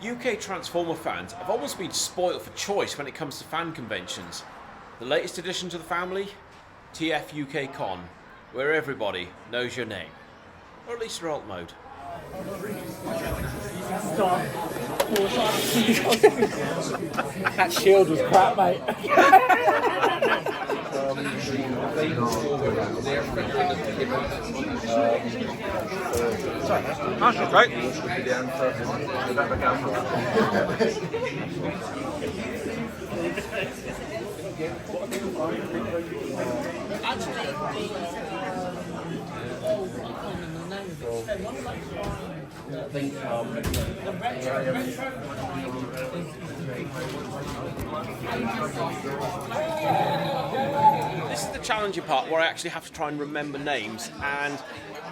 UK Transformer fans have almost been spoiled for choice when it comes to fan conventions. The latest addition to the family? TFUKCON, where everybody knows your name. Or at least your alt mode. That shield was crap, mate. That's right. This is the challenging part where I actually have to try and remember names. And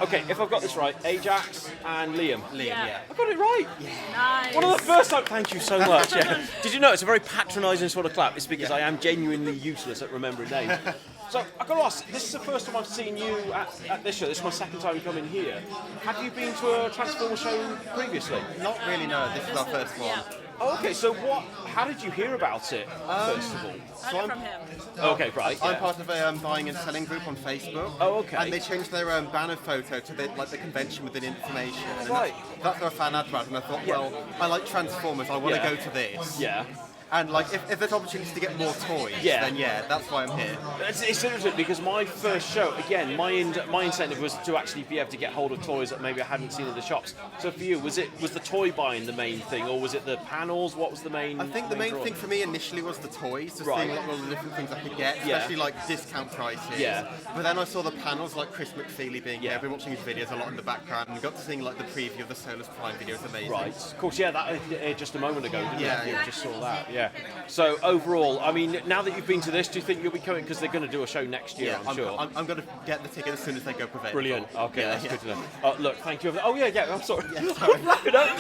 okay, if I've got this right, Ajax and Liam. Yeah. I got it right. Nice. One of the first time. Thank you so much. Yeah. Did you know it's a very patronising sort of clap? It's because I am genuinely useless at remembering names. So I've got to ask, this is the first time I've seen you at this show. This is my second time coming here. Have you been to a Transformer show previously? Not really, no. This is our first one. Yeah. Oh, okay, so how did you hear about it, first of all? I got it from him. Okay, right. I'm Yeah. part of a buying and selling group on Facebook. Oh, okay. And they changed their banner photo to the convention with the information. And Right. That's their fan advert, and I thought, well, I like Transformers, I want to Yeah. go to this. Yeah. And if there's opportunities to get more toys, Yeah. then that's why I'm here. It's interesting because my first show, again, my incentive was to actually be able to get hold of toys that maybe I hadn't seen in the shops. So for you, was the toy buying the main thing, or was it the panels? What was the main? I think the main draw? thing for me initially was the toys, just Right. seeing all the different things I could get, Yeah. especially like discount prices. Yeah. But then I saw the panels like Chris McFeely being Yeah. there. I've been watching his videos a lot in the background and got to seeing like the preview of the Solus Prime video. It's amazing. Right. Of course, yeah. That just a moment ago, didn't Yeah, it? yeah. Just saw that. Yeah. So overall, I mean, now that you've been to this, do you think you'll be coming? Because they're going to do a show next year, I'm sure. I'm going to get the ticket as soon as they go available. Brilliant. Okay, Yeah, that's yeah. good to know. Look, thank you. Oh yeah. I'm sorry. We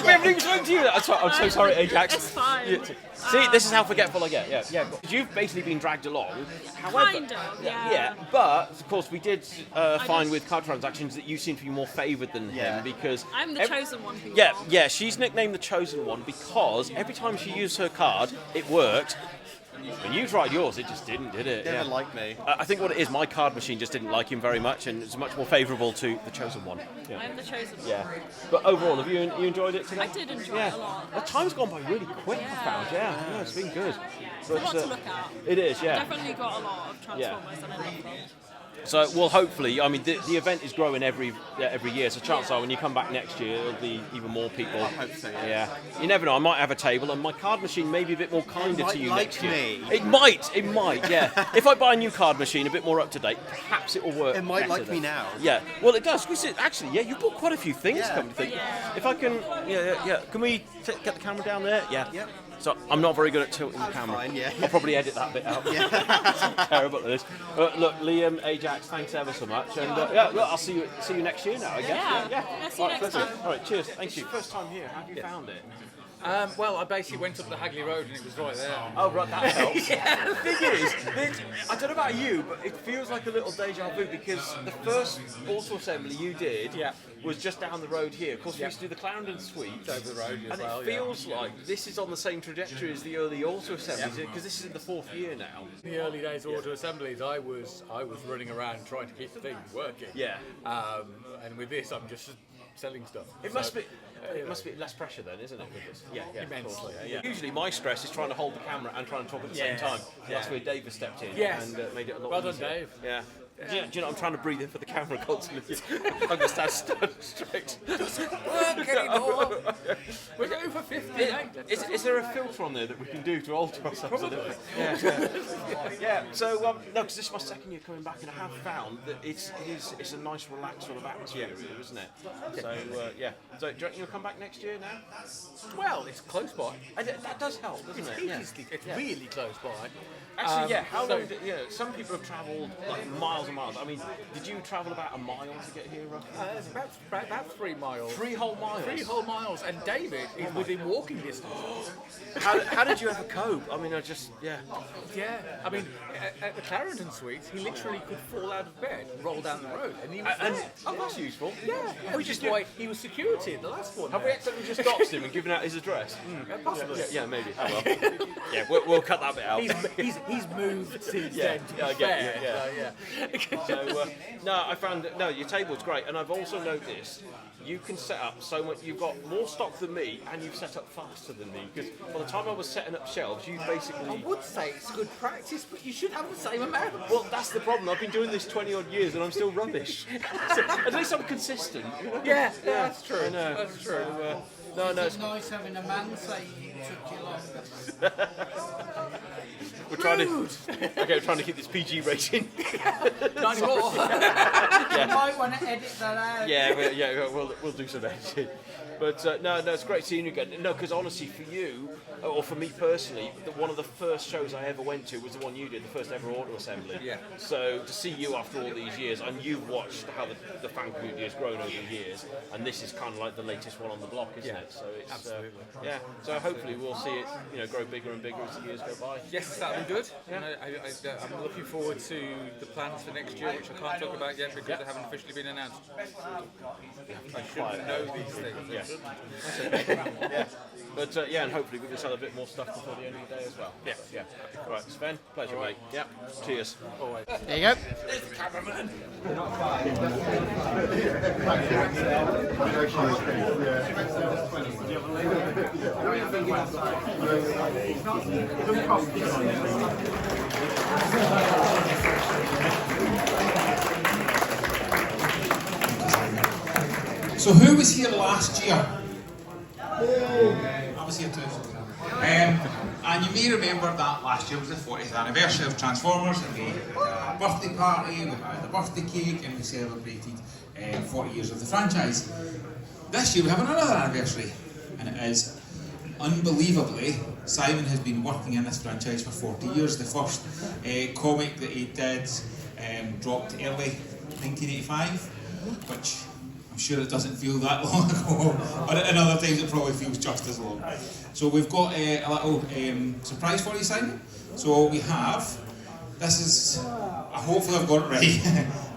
haven't even spoken to you. I'm so sorry, Ajax. It's fine. Yeah. See, this is how forgetful I get. Yeah. You've basically been dragged along. However, Kind of, yeah. Yeah, but of course we did find with card transactions that you seem to be more favoured than Yeah. him because I'm the chosen one. People. Yeah. She's nicknamed the chosen one because every time she used her card, it worked. When you tried yours, it just didn't, did it? They never liked me. I think what it is, my card machine just didn't like him very much, and it's much more favourable to the chosen one. Yeah. I'm the chosen one. Yeah. But overall, have you enjoyed it today? I did enjoy it a lot. The time's gone by really quick, I found. Yeah, it's been good. There's a lot to look at. It is, yeah. Definitely got a lot of Transformers and I love them. So, well, hopefully, I mean, the event is growing every year, so chances are when you come back next year, there'll be even more people. I hope so, yeah. Yeah. You never know, I might have a table, and my card machine may be a bit more kinder might to you like next year. me. It might, yeah. If I buy a new card machine, a bit more up to date, perhaps it will work. It might better like then. me now. Yeah, well, it does. Because actually, yeah, you've bought quite a few things, Yeah. come to think. Yeah. If I can, yeah. Can we get the camera down there? Yeah. Yep. So I'm not very good at tilting the camera. fine, yeah. I'll probably edit that bit out. I'm terrible at this. Look, Liam, Ajax, thanks ever so much, and look, I'll see you next year now, I guess. Yeah. See you All right, next pleasure. time. All right, cheers. Thank you. First time here. How have you found it? Well, I basically went up the Hagley Road and it was right there. Oh, right, that helps. The thing is, I don't know about you, but it feels like a little deja vu because the first auto assembly you did was just down the road here. Of course, we used to do the Clarendon Suite. Over the road as And well, it feels like this is on the same trajectory as the early auto assemblies because this is in the 4th year now. In the early days of auto assemblies, I was running around trying to keep the thing working. Yeah. And with this, I'm just selling stuff. It must be. It must be less pressure then, isn't it? With this? Yeah, Immensely. Yeah. Usually my stress is trying to hold the camera and trying to talk at the same time. That's where Dave has stepped in and made it a lot Well done, easier. Dave. Yeah. Do you know, I'm trying to breathe in for the camera constantly. I'm just that strict. Work anymore. We're going for 50. Is there a filter on there that we can do to alter ourselves a little bit? Yeah. So no, because this is my second year coming back, and I have found that it's a nice, relaxed sort of atmosphere here, isn't it? So yeah. So do you reckon you'll come back next year now? Well, it's close by. That does help, doesn't it? Yeah. It's really close by. Actually, how long? Some people have travelled like miles and miles. I mean, did you travel about a mile to get here, roughly? It's about 3 miles. 3 whole miles. 3 whole miles, and David is within walking distance. How did you ever cope? I mean, Yeah, I mean, at the Clarendon Suites, he literally could fall out of bed, roll down the road, and he was there. That's useful. Yeah, which is why he was security at the last one. Have we accidentally just doxed him and given out his address? Yes. Possibly. Yeah, maybe. Oh, well. Yeah, we'll cut that bit out. He's moved since Yeah, then. To yeah, I be get fair. you, So, So, no, I found that, no, your table's great, and I've also noticed you can set up so much. You've got more stock than me, and you've set up faster than me. Because by the time I was setting up shelves, you basically. I would say it's good practice, but you should have the same amount. Well, that's the problem. I've been doing this 20 odd years, and I'm still rubbish. So, at least I'm consistent. You know? Yeah, that's true. I know. That's true. No, It's nice having a man say it took you longer. we're trying to. Okay, we're trying to keep this PG rating. Not anymore. You might want to edit that out. Yeah, we'll do some editing. But no, it's great seeing you again. No, because honestly, for you, or for me personally, one of the first shows I ever went to was the one you did, the first ever auto assembly. Yeah. So to see you after all these years, and you've watched how the fan community has grown over the years, and this is kind of like the latest one on the block, isn't it? So it's absolutely. Yeah. So hopefully we'll see it, grow bigger and bigger as the years go by. Yes, that'll be good. Yeah. I'm looking forward to the plans for next year, which I can't talk about yet because they haven't officially been announced. I should know these things. Yes. Yeah. But and hopefully we can sell a bit more stuff before the end of the day as well. Yeah. Right, Sven, pleasure, mate. Yeah. Cheers. Always. There you go. So who was here last year? I was here too. And you may remember that last year was the 40th anniversary of Transformers, and we had a birthday party, we had a birthday cake, and we celebrated 40 years of the franchise. This year we have another anniversary, and it is, unbelievably, Simon has been working in this franchise for 40 years. The first comic that he did dropped early 1985, which I'm sure it doesn't feel that long ago, but at other times it probably feels just as long. So we've got a little surprise for you, Simon. So we have, this is, hopefully I've got it right,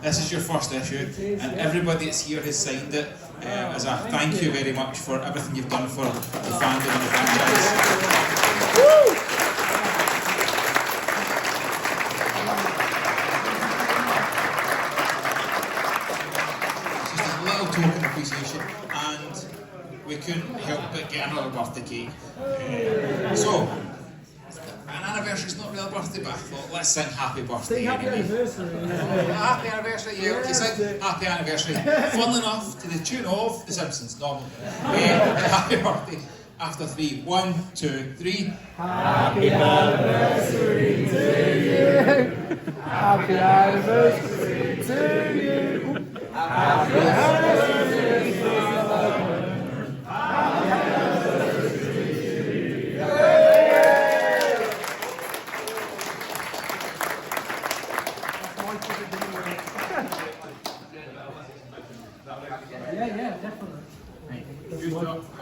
this is your first issue, and everybody that's here has signed it as a thank you very much for everything you've done for the fandom and the franchise. Woo! Token appreciation, and we couldn't help but get another birthday cake. So, an anniversary is not really a birthday, but I thought let's sing happy birthday. Happy anniversary. Happy anniversary, yeah, okay, sing happy anniversary. Fun enough to the tune of The Simpsons, normal. Happy birthday. After 3, 1, 2, 3. Happy anniversary to you. Happy anniversary to you. Happy anniversary to you. Yeah, definitely.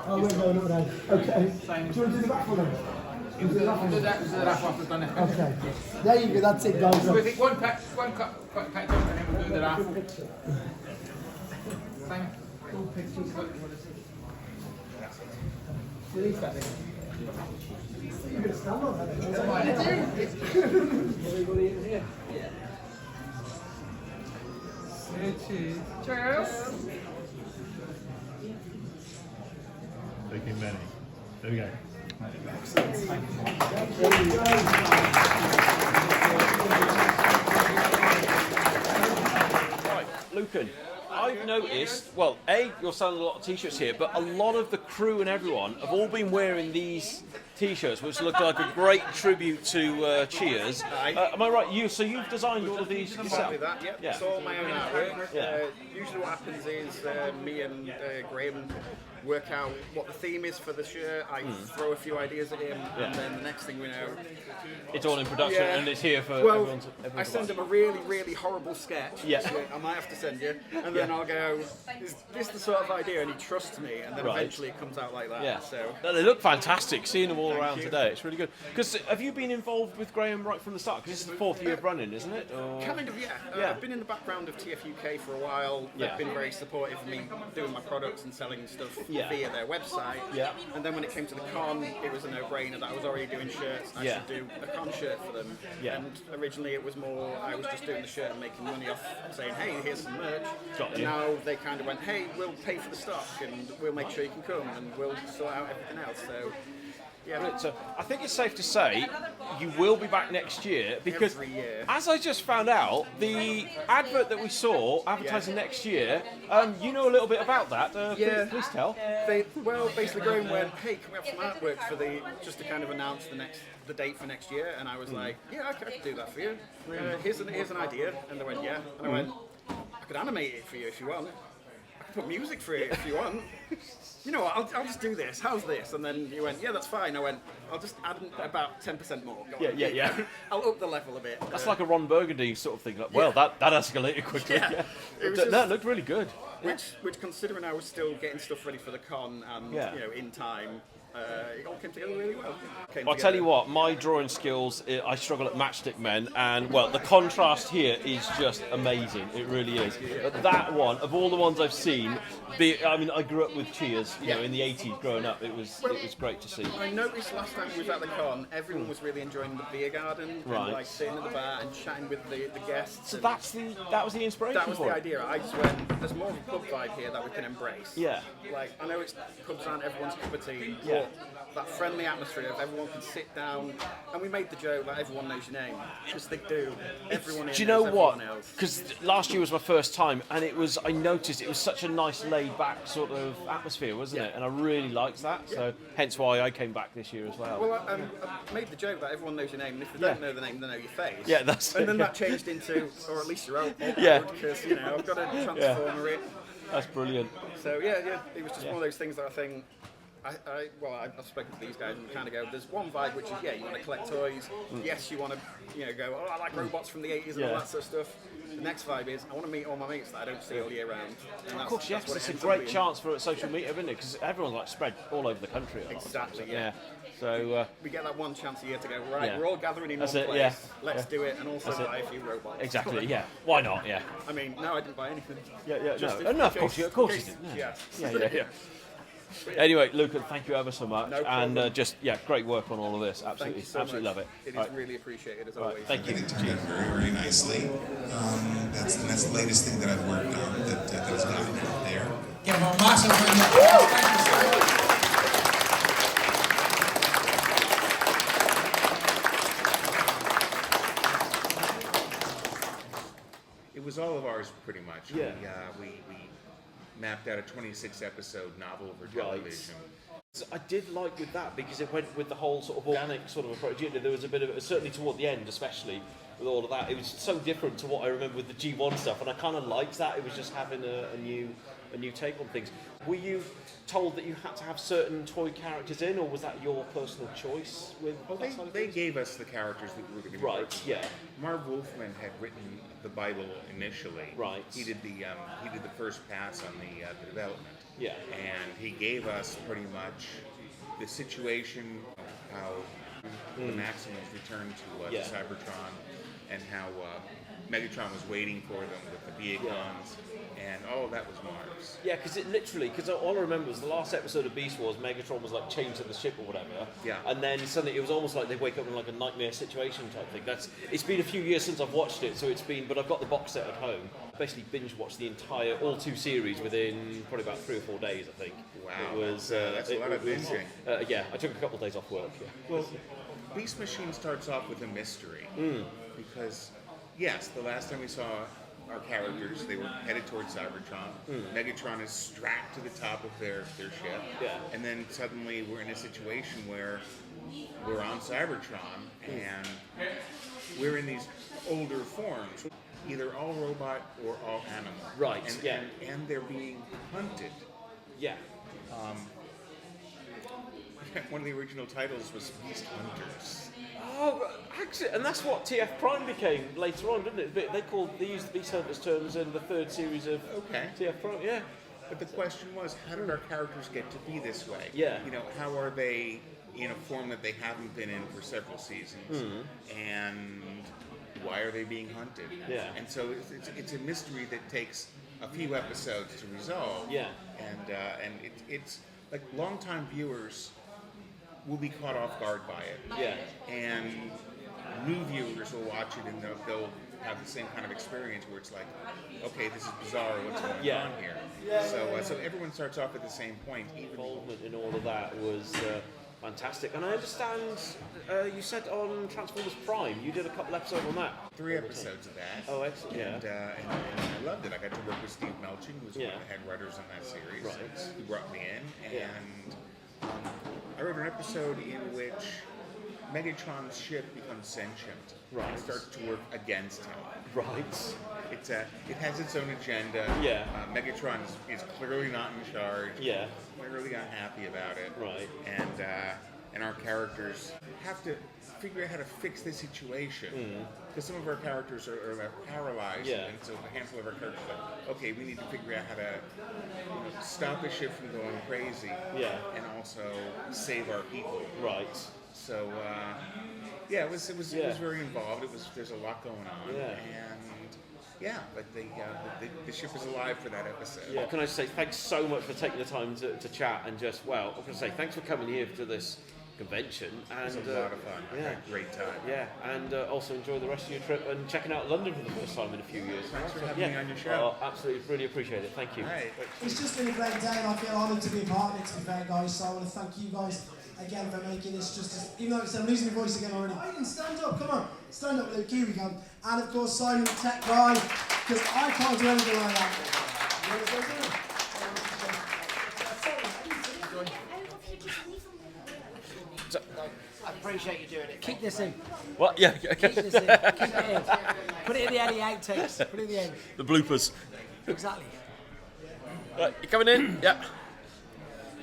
Oh, we're going up then. Okay. Do you want to do the back one then? Do that after done it. Okay. There you go, that's it, guys. So we think one pack jump, and then we'll do the raffle. Simon. You're going to stand on that. Everybody in here. Cheers. Taking many. There we go. Right, Lucan, I've noticed, well, you're selling a lot of t-shirts here, but a lot of the crew and everyone have all been wearing these t-shirts, which look like a great tribute to Cheers. Am I right? You've designed all of these yourself? Exactly that, yep. Yeah. It's all my own artwork. Yeah. Usually what happens is me and Graham work out what the theme is for the shirt. I throw a few ideas at him, and then the next thing we know, It's all in production and it's here for well, everyone to I send him a really, really horrible sketch. Yeah. which I might have to send you, and then I'll go, is this the sort of idea? And he trusts me, and then Right. eventually it comes out like that. Yeah, So. No, they look fantastic. Seeing them all around you. today, it's really good. Because have you been involved with Graham right from the start? Because this is the 4th year of running, isn't it? Or... Kind of, yeah. Yeah. I've been in the background of TFUK for a while. Yeah. They've been very supportive of me doing my products and selling stuff via their website. Yeah. And then when it came to the con, it was a no-brainer that I was already doing shirts. I should do a con shirt for them. Yeah. And originally it was more, I was just doing the shirt and making money off saying, hey, here's some merch. Got And you. now they kind of went, hey, we'll pay for the stock and we'll make sure you can come and we'll sort out everything else. So, yeah. So I think it's safe to say you will be back next year because, Every year. as I just found out, the advert that we saw advertising next year, you know a little bit about that. Please tell. Basically Graham went, hey, can we have some artwork for just to kind of announce the date for next year? And I was like, yeah, I could do that for you. Here's an idea. And they went, yeah. And I went, I could animate it for you if you want. I could put music for it if you want. You know what, I'll just do this. How's this? And then you went, yeah, that's fine. I went, I'll just add about 10% more. Go on. Yeah. I'll up the level a bit. That's like a Ron Burgundy sort of thing. Like, well, that escalated quickly. Yeah. It was No, just- it looked really good. Which considering I was still getting stuff ready for the con and in time, it all came together really well. I'll tell you what, my drawing skills, I struggle at Matchstick Men, and well, the contrast here is just amazing. It really is. But that one, of all the ones I've seen, I grew up with Cheers, you know, in the 80s growing up. It was great to see. I noticed last time we was at the con, everyone was really enjoying the beer garden Right. and like sitting in the bar and chatting with the guests. So and that was the inspiration that was for the it. idea. I just went, there's more of a pub vibe here that we can embrace. Yeah. Like, I know pubs aren't everyone's cup of tea, Yeah. but that friendly atmosphere of everyone can sit down, and we made the joke that everyone knows your name, because they do. Everyone Do you know knows what? everyone else. Because last year was my first time, and I noticed it was such a nice laid-back sort of atmosphere, wasn't it? And I really liked that, so hence why I came back this year as well. Well, I made the joke that everyone knows your name, and if you don't know the name, they know your face. Yeah, that's And it, then yeah. that changed into, or at least your own. Yeah. Because I've got a transformer in. That's brilliant. So yeah, it was just one of those things that I think. I've spoken to these guys and kind of go, there's one vibe which is, you want to collect toys. Yes, you want to, go, oh, I like robots from the 80s and all that sort of stuff. The next vibe is, I want to meet all my mates that I don't see all year round. And Of course, yes, what it's it a ends up great being. chance for a social meetup, isn't it? Because everyone's like spread all over the country. a lot of times, Exactly, yeah. So We get that one chance a year to go, right, Yeah. we're all gathering in That's one it, place, yeah. let's do it, and also That's it. buy a few robots. exactly, yeah. Why not? Yeah. I mean, no, I didn't buy anything. Yeah. Just No, in of course, case- of course in you case- did. Yes. Yeah. Anyway, Luca, thank you ever so much, No and problem. great work on all of this. Thank Absolutely, you so absolutely much. love it. It is All right. really appreciated, as All right, always. thank you. It turned out very, very nicely. That's the latest thing that I've worked on that has gotten out there. Give them a massive round of applause. Thank you so much. It was all of ours, pretty much. Yeah. We mapped out a 26-episode novel for television. So I did like with that because it went with the whole sort of organic sort of approach. There was a bit of, certainly toward the end, especially with all of that, it was so different to what I remember with the G1 stuff, and I kind of liked that. It was just having a new take on things. Were you told that you had to have certain toy characters in, or was that your personal choice? With that side of They things? gave us the characters that we were going to be Right, working yeah. with. Marv Wolfman had written the Bible initially. Right. He did the first pass on the development. Yeah. And he gave us pretty much the situation, how the Maximals returned to Yeah. Cybertron, and how Megatron was waiting for them with the Beacons, and all of that was Mars. Yeah, because all I remember was the last episode of Beast Wars, Megatron was like chained to the ship or whatever. Yeah. And then suddenly it was almost like they wake up in like a nightmare situation type thing. It's been a few years since I've watched it, but I've got the box set at home. Basically binge watched the all two series within probably about 3 or 4 days, I think. Wow, It was, that's a lot of binging. I took a couple of days off work. Yeah. Well, Beast Machine starts off with a mystery because, yes, the last time we saw our characters, they were headed towards Cybertron. Megatron is strapped to the top of their ship, and then suddenly we're in a situation where we're on Cybertron and we're in these older forms, either all robot or all animal. Right, and they're being hunted. Yeah. One of the original titles was Beast Hunters. Oh, actually, and that's what TF Prime became later on, didn't it? They used the Beast Hunters terms in the third series of TF Prime. Yeah. But the question was, how did our characters get to be this way? Yeah. How are they in a form that they haven't been in for several seasons? And why are they being hunted? Yeah. And so it's a mystery that takes a few episodes to resolve. Yeah. And it's like longtime viewers will be caught off guard by it. Yeah. And new viewers will watch it and they'll have the same kind of experience where it's like, okay, this is bizarre, what's going on here? So everyone starts off at the same point. Involvement in all of that was fantastic. And I understand you said on Transformers Prime, you did a couple episodes on that. 3 episodes of that. Oh, excellent. And I loved it. I got to work with Steve Melching, who was one of the head writers on that series. Right. He brought me in, and I wrote an episode in which Megatron's ship becomes sentient. Right. And starts to work against him. Right. It has its own agenda. Yeah. Megatron is clearly not in charge. Yeah. Clearly unhappy about it. Right. And our characters have to figure out how to fix this situation. Because some of our characters are paralyzed. Yeah. And so a handful of our characters are like, okay, we need to figure out how to stop the ship from going crazy. Yeah. And also save our people. Right. So it was very involved. There's a lot going on. Yeah. And but the ship is alive for that episode. Yeah. Can I just say thanks so much for taking the time to chat and just I'm going to say thanks for coming here to this convention. And It was a lot of fun. I had a great time. Yeah, and also enjoy the rest of your trip and checking out London for the first time in a few years. Thanks for having me on your show. Oh, absolutely, really appreciate it. Thank you. All right. It's just been a great day and I feel honoured to be a part of it, to be fair, guys. So I want to thank you guys again for making this even though I'm losing my voice again already. Aiden, stand up, come on. Stand up, Luke, here we go. And of course, Simon, the tech guy, because I can't do anything like that. I appreciate you doing it. Keep this in. What? Yeah. Keep this in. Keep it in. Put it in the early outtakes. Put it in the end. The bloopers. Exactly. Right, you coming in? Yeah.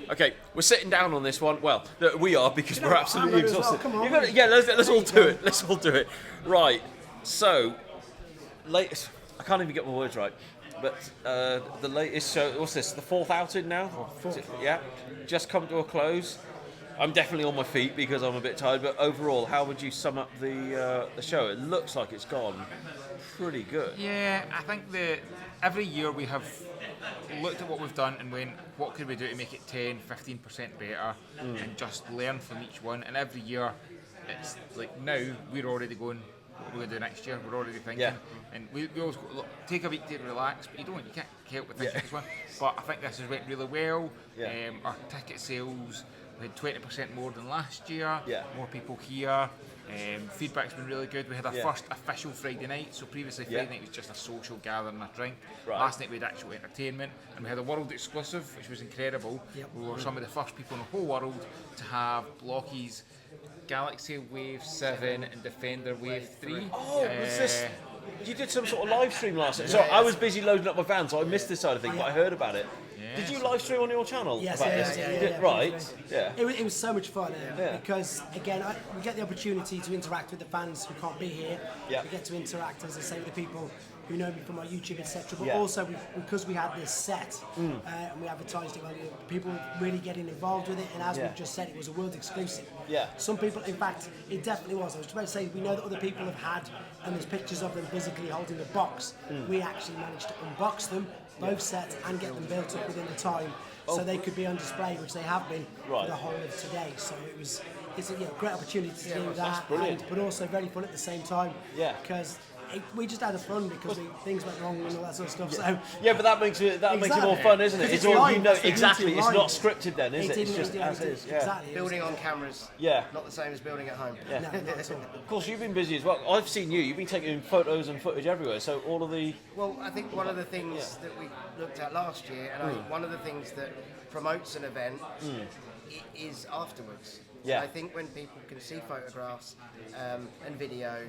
Okay, we're sitting down on this one. Well, we are because we're absolutely exhausted. Come on. Let's all do it. Let's all do it. Right. So, latest. I can't even get my words right. But the latest show. What's this? The 4th outing now. Yeah. Just come to a close. I'm definitely on my feet because I'm a bit tired. But overall, how would you sum up the show? It looks like it's gone pretty good. Yeah, I think every year we have looked at what we've done and went, what could we do to make it 10-15% better, and just learn from each one. And every year, it's like now we're already going, what are we going to do next year? We're already thinking, and we always go, look, take a week to relax, but you can't help but think of this one. But I think this has went really well. Our ticket sales, we had 20% more than last year. More people here. Feedback's been really good. We had our first official Friday night. So previously Friday night was just a social gathering and a drink. Last night we had actual entertainment, and we had a world exclusive, which was incredible. We were some of the first people in the whole world to have Blocky's Galaxy Wave 7 and Defender Wave 3. Oh, was this? You did some sort of live stream last night. So I was busy loading up my van, so I missed this side of things, but I heard about it. Did you live stream on your channel? Yes, about yes, this? yeah. Right. Yeah. It was so much fun because again we get the opportunity to interact with the fans who can't be here. We get to interact, as I say, with the people who know me from my YouTube, etc. But also because we had this set and we advertised it, people really getting involved with it. And as we've just said, it was a world exclusive. Some people, in fact, it definitely was. I was about to say, we know that other people have had, and there's pictures of them physically holding the box. We actually managed to unbox them, both sets, and get them built up within the time, so they could be on display, which they have been for the whole of today. So it's a great opportunity to do that, but also very fun at the same time. Because we just had fun because things went wrong and all that sort of stuff. So but that makes it more fun, isn't it? It's all exactly. It's not scripted then, is it? It's just as is. Exactly. Building on cameras. Not the same as building at home. No, not at all. Of course, you've been busy as well. I've seen you. You've been taking photos and footage everywhere. So all of the. Well, I think one of the things that we looked at last year, and I think one of the things that promotes an event is afterwards. Yeah. I think when people can see photographs and video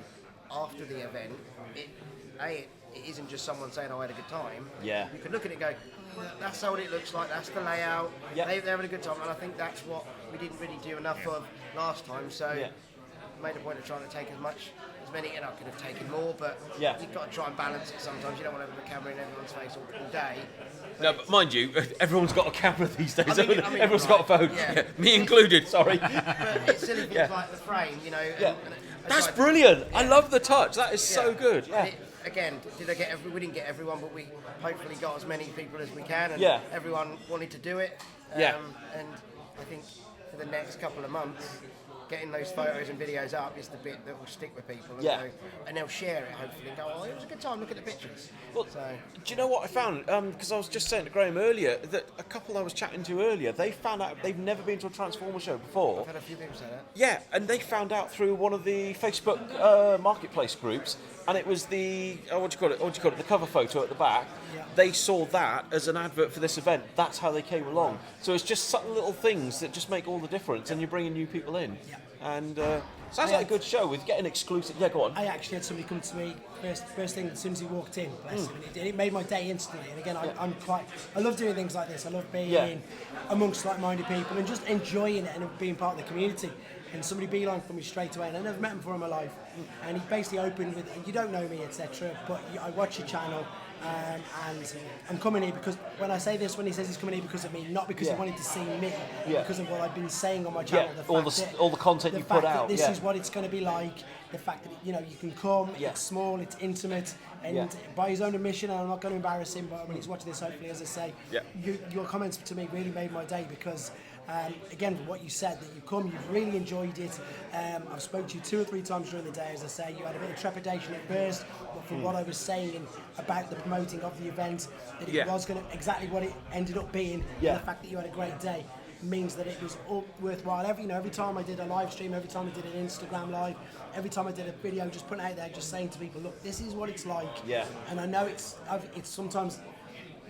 after the event, it isn't just someone saying, I had a good time. You can look at it and go, that's what it looks like, that's the layout, they're having a good time. And I think that's what we didn't really do enough of last time. So made a point of trying to take as many, and I could have taken more, but you've got to try and balance it sometimes. You don't want to have the camera in everyone's face all day. No, but mind you, everyone's got a camera these days. I mean, everyone's got a phone, me included. Sorry. But it's silly things like the frame, you know. That's brilliant. I love the touch. That is so good. again, did I get we didn't get everyone, but we hopefully got as many people as we can, and everyone wanted to do it. And I think for the next couple of months, getting those photos and videos up is the bit that will stick with people. And, and they'll share it hopefully and go, oh, it was a good time, look at the pictures. Well, do you know what I found? Because I was just saying to Graham earlier that a couple I was chatting to earlier, they found out they've never been to a Transformer show before. I've had a few people say that. Yeah, and they found out through one of the Facebook marketplace groups, and it was the what do you call it? The cover photo at the back. Yeah. They saw that as an advert for this event. That's how they came along. So it's just subtle little things that just make all the difference, and you're bringing new people in. Yeah. And sounds like a good show with getting exclusive. Yeah, go on. I actually had somebody come to me first thing as soon as he walked in. Bless him, and it made my day instantly. And again, I love doing things like this. I love being amongst like-minded people and just enjoying it and being part of the community. And somebody beeline for me straight away, and I never met him before in my life. And he basically opened with, "You don't know me, etc. But I watch your channel." And I'm coming here because when I say this, when he says he's coming here because of me, not because he wanted to see me, because of what I've been saying on my channel. All the content you put out. This is what it's going to be like. The fact that you can come, it's small, it's intimate, and by his own admission, and I'm not going to embarrass him, but when he's watching this, hopefully, as I say, your comments to me really made my day because. Again, what you said, that you've really enjoyed it. I've spoken to you 2 or 3 times during the day, as I say. You had a bit of trepidation at first, but from what I was saying about the promoting of the event, that it was going to exactly what it ended up being, and the fact that you had a great day means that it was all worthwhile. Every time I did a live stream, every time I did an Instagram live, every time I did a video, just putting it out there, just saying to people, look, this is what it's like. Yeah. And I know it's sometimes.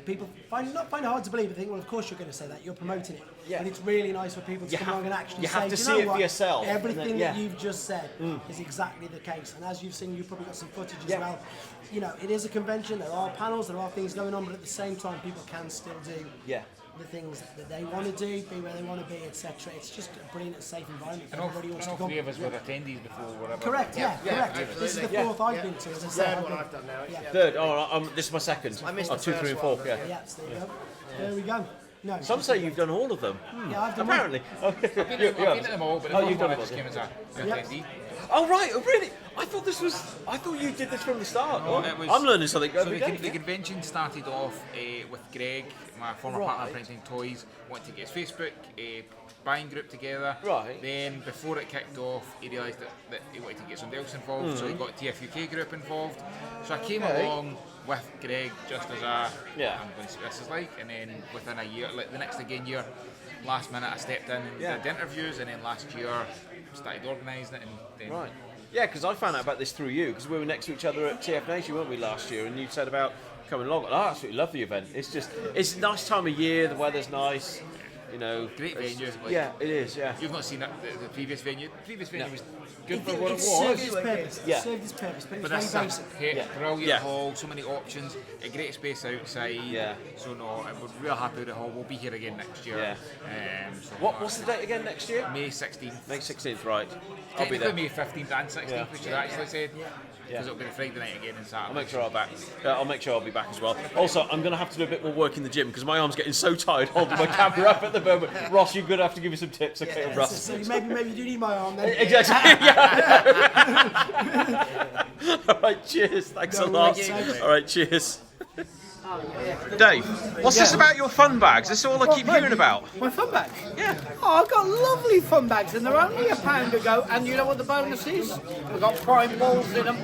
People find it hard to believe. I think, well, of course you're going to say that. You're promoting it. Yeah. But it's really nice for people to come along and actually say, you have to see it for yourself. Everything that you've just said is exactly the case. And as you've seen, you've probably got some footage as well. It is a convention. There are panels. There are things going on. But at the same time, people can still do the things that they want to do, be where they want to be, etc. It's just a brilliant and safe environment. And everybody wants to come. 3 of us were attendees before. Whatever. Correct. Correct. This is the 4th I've been to. As I said, Third one I've done now. Third. Oh, this is my second. I missed 2, 3, and 4. Yeah. There you go. There we go. No, some say you've done all of them. Yeah, I've done apparently. I've been at them all, but you've done it. Just came as an attendee. Oh right, really? I thought you did this from the start. I'm learning something every day. The convention started off with Greg, my former partner printing toys, wanted to get his Facebook buying group together. Right. Then before it kicked off, he realised that he wanted to get somebody else involved, so he got TFUK group involved. So I came along with Greg just as I'm going to see what this is like, and then within a year, like the next year, last minute I stepped in and did interviews, and then last year started organising it. And then yeah, because I found out about this through you, because we were next to each other at TF Nation, weren't we, last year, and you said about coming along. I absolutely love the event. It's a nice time of year, the weather's nice. Great venue. Yeah, it is. Yeah. You've not seen the previous venue. The previous venue was good for what it served its purpose. It served its purpose, but it's very basic. Brilliant hall, so many options, a great space outside. Yeah. So we're real happy with the hall. We'll be here again next year. Yeah. What's the date again next year? May 16th. May 16th, right. I'll be there. May 15th and 16th, which is actually said. Because it'll be the Friday night again and Saturday. I'll make sure I'll be back as well. Also, I'm going to have to do a bit more work in the gym because my arm's getting so tired holding my camera up at the moment. Ross, you're going to have to give me some tips, okay, Ross? So maybe you do need my arm then. Exactly. All right, cheers. Thanks a lot. All right, cheers. Dave, what's this about your fun bags? This is all I keep hearing about. My fun bags? Yeah. Oh, I've got lovely fun bags and they're only £1 a go, and you know what the bonus is? We've got prime balls in them.